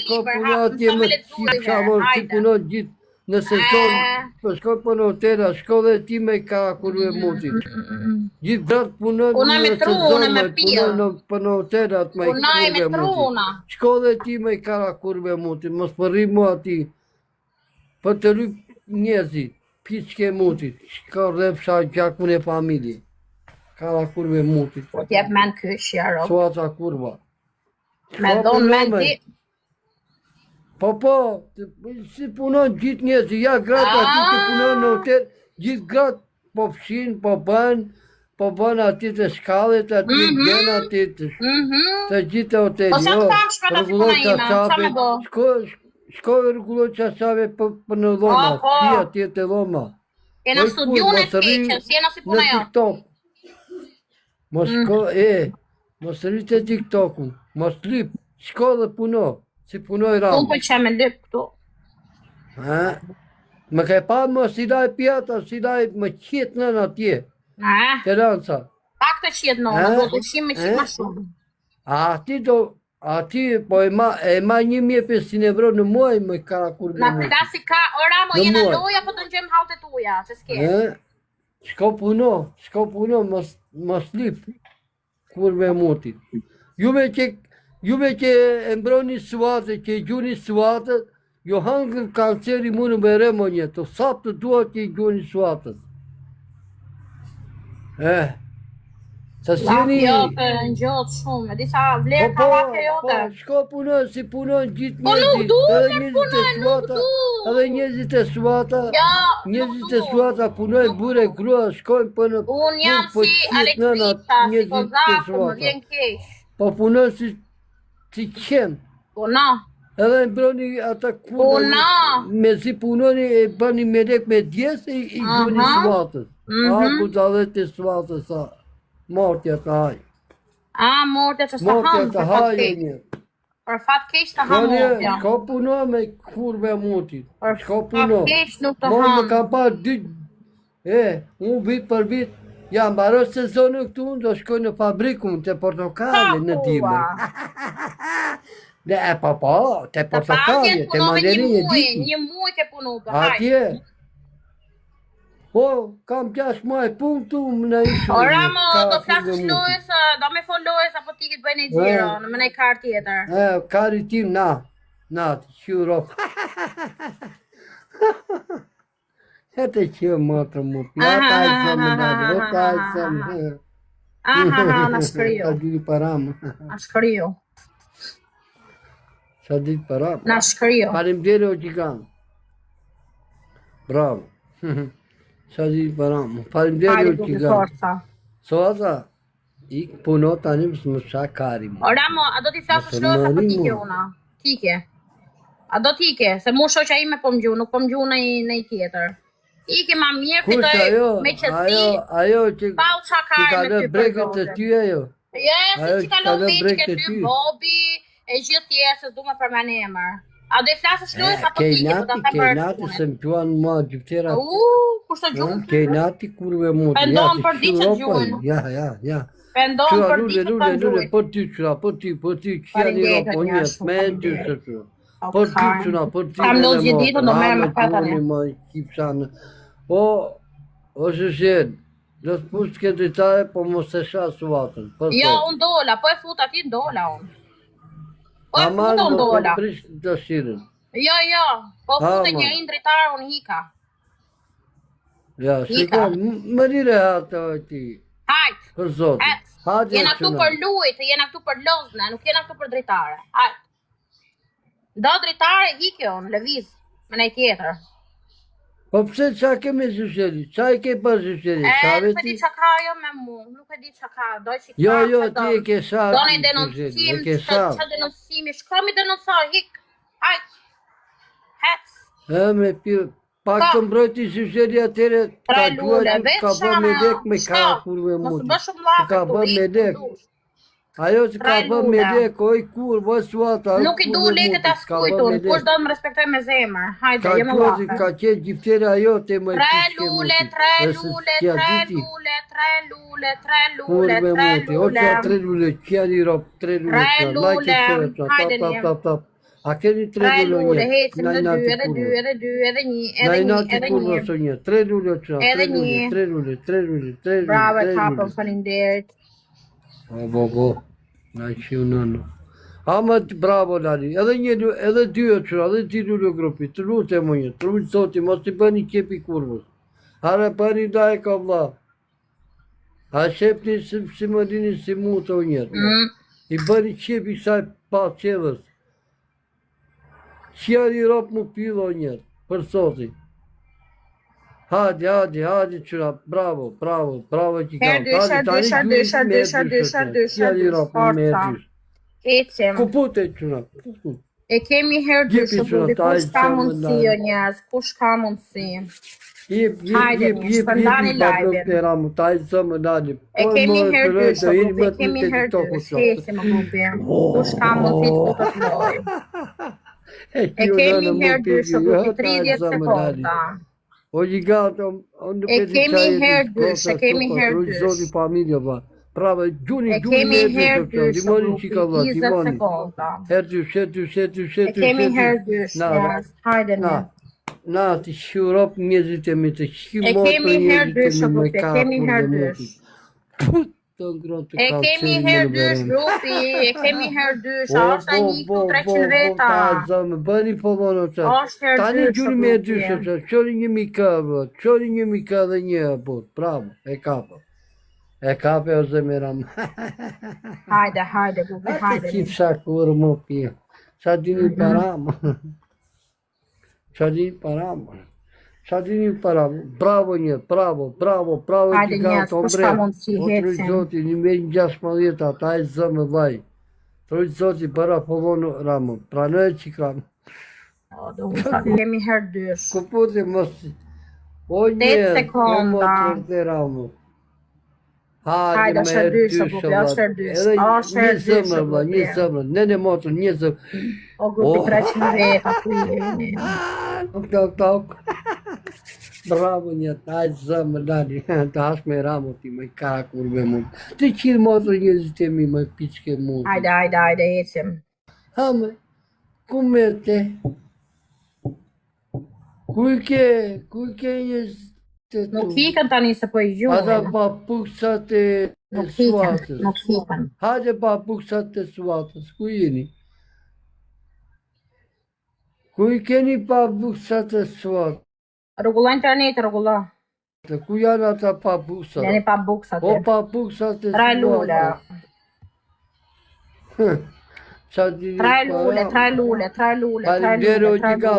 shko puna atje më qavor si punon gjithë në sezon, për shko për në hotela, shko dhe ti me ka kurve motit. Gjithë gratë punon në sezon, punon për në hotelat me kurve motit. Shko dhe ti me ka kurve motit, mos përri mu ati. Për të lyp njëzit, piqke motit, shko dhe fsha gjakun e familje. Ka kurve motit. Po t'jep men kysh, jaro. Suaca kurva. Me dhonë men ti. Po, si punon gjithë njëzit, ja gratë ati që punon në hotel, gjithë gratë po fshin, po bën ati të shkallit, ati bën ati të gjithë hotel. Po sa të kam shpeta si puna ime, qa me bo? Shko rregulloj qasave për në dhoma, ti ati të dhoma. Kena studiu në keqen, si jena si puna jo. Në TikTok. Mos rrit e TikToku, mos lip, shko dhe puno. Si punoj rama. Unë pëlqen me lip këtu. Më ke pa më si daj pjata, si daj më qitë nën atje. Të ranca. Pak të qitë nëna, do të shim me qitë ma shumë. Ati po e ma 1.500 euro në muaj më ka kur në muaj. Në klasi ka, ora mo jena loja po të nxem haltet uja, që s'ke. Shko puno, mos lip. Kur me mutit. Juve që e mbroni suatët, që e gjuni suatët, jo hangër kanceri mu në beremo një, të sapë të duat që i gjuni suatët. Lakë jote në gjotë shumë, e disa vlerë ka lakë jote. Shko punon, si punon gjithë njëzit. Po nuk du me punoj, nuk du. Edhe njëzit e suata, punoj bure grua, shkojnë për në unë jam si Aleksita, si Kozako, më vjen kesh. Po punon si qenë. Po na. Edhe e mbroni ata kurve, me si punoni e bëni me lek me djesë i gjuni suatës. Ku të dhe të suatës, mortja të hajë. Mortja që së hamë për fat kesh. Për fat kesh të hamë mortja. Shko puno me kurve motit. Shko puno. Për fat kesh nuk të hamë. Më ka pa dy, unë vit për vit, ja mbaro sezonën këtu, unë do shkoj në fabrikun të portokale në dime. Po, të portokale, të mandarinë diti. Një muaj ke punu, për atje. Po, kam 6 muaj punë tu më në ishë. Ora më, do flasësh lojës, do me fol lojës, apo ti këtë bëjnë e gjiro, në më nej karë tjetër. Kari tim, na, të qyro. Hete që më të më, ja ta i zëmë në dhe, ta i zëmë. Në shkryo. Sa di paramë. Në shkryo. Sa di paramë. Në shkryo. Parim dhere o gjikanë. Bravo. Sa di paramë. Parim dhere o gjikanë. Soata, ik puno tani më sa karim. Ora mo, a do t'i flasësh lojës apo tike una? Tike. A do tike, se mu shoqa ime po më gju, nuk po më gju në i tjetër. Ike ma mirë, fitoj me qësi, pa u qakar me ty brekët të ty ajo? Se që ka lo veç ke ty, Bobi, e gjithë tjerë, se s'du me përmen e emër. A do i flasësh lojës apo tike, po ta them për Kejnati se më gjuan mua gjyftera. Kushtë të gjuhën? Kejnati kurve mund. Pendon për di që gjuhën. Ja. Pendon për di që të gjuhën. Po ty, që janë i roponjës, me në ty se që. Po ty, kam do gjithë ditë, do merë me patane. Po, o shëshen, do të pusë këtë dritare, po mos e sha suatën. Jo, unë dola, po e fut ati dola unë. Po e fut unë dola. Po prish dëshirën. Jo, po fut e një dritarë unë hika. Ja, shiko, më rire hatë o ti. Hajtë. Për zotë. Jena këtu për lujtë, jena këtu për lozne, nuk jena këtu për dritare. Hajtë. Do dritare hike unë, leviz, me nej tjetër. Po pse qa kemi zhusheri? Qa i ke për zhusheri? Nuk e di qa ka jo me mu, nuk e di qa ka, doj që ka. Jo, ti e ke sharë. Do në i denoncim, që denoncimi, shkomi denonsar, hik, hajt, hec. Me pyrë, pak të mbrojti zhusheri atere, ka gjua që ka bë me lek me ka kurve muti. Ka bë me lek. Ajo që ka bë me lek, oj kur, bë suata. Nuk i du leket as kujtun, kush do më respektoj me zemër. Hajde, jemë lafe. Ka qenë gjiftere ajo të më tre lule. Kurve muti, o që 3 lule, që janë i ropë, 3 lule. Hajde, A keni 3 3 lule lule, një? hecim edhe 2, Najnati edhe 2, kurva. edhe 2, edhe 1, edhe 1, Najnati edhe kurva 1. së një. 3 lule që na, 3 Edhe lule, një. 3 lule, 3 lule, 3 lule, Bravo, 3 kapëm, lule. faleminderit. Bo, na qiu nënë. Ama bravo Lali, edhe 2 që, edhe 2 lule grupi, të lutë e më një, të lutë zoti, mos të bëni kepi kurvës. Hare bëni daj ka vla. A shepni si më dini si mu të njërë. I bëni qepi kësaj pa qevës. Qjeri ropë më pilo njërë, për soti. Hadi qëra, bravo që kam. Qjeri ropë më me dysh. Ecim. Kupute qëra. E kemi herë dyshë, kush ka mundësi o njerëz, kush ka mundësi. Hajde, shpëndani live-in. E kemi herë dyshë, e kemi herë dyshë, hesi më grupi. Kush ka mundësi të futët loj. E kemi herë dyshë, grupi 30 sekonda. E kemi herë dyshë, e kemi herë dyshë. Bravo, gjuni E kemi herë me dyshë, limoni grupi që ka vla, 20 limoni. sekonda. Herë dyshë. E kemi herë dyshë, njerëz, hajde një. Na, të shurop njëzit e mi të E kemi herë dyshë, grupi, e kemi herë dyshë. E kemi herë dyshë, grupi, e kemi herë dyshë, është e një ku 300 veta. Bëni po vono që. Është herë Tani dyshë, gjuri me grupi. dyshë që. Qori një mika dhe një bot. Bravo, e kapë. E kapë o zemiram. Hajde, grupi, hajde. Qip shakur më pia. Qa dini paramë. Qa dini paramë. Bravo një, bravo. Hajde njerëz, kush ka mundësi, hecim. Zoti, një me një 16, ta e zëmë vaj. Trojtë zoti, bëra povonë ramë. Pranoj që kam. Kemi herë dyshë. Kupute mos... O 8 sekonda. Hajde, është herë dyshë, grupi, është herë dyshë. Është herë dyshë, grupi. Një zëmër, nene motor, një zëmër. O grupi 300 veta, ku jeni. Tok. Bravo një, taj zëmër, dali. Të hash me ramo ti, me ka kur me mund. Të qirë motor njëzit e mi, me piqke mund. Hajde, ecim. Hame, ku me te? Kuj ke njëzit? Nuk hikën tani se po i gjuhin. Ata papuksat e suatës. Nuk hikën. Hajde papuksat e suatës, ku jeni? Ku i keni papuksat e suatës? Rrugulla internet, rrugulla. Ku janë ata papuksat? Jeni papuksat. O papuksat e suatës. Tra lule. Qa dini Tra lule. Falimdero që ka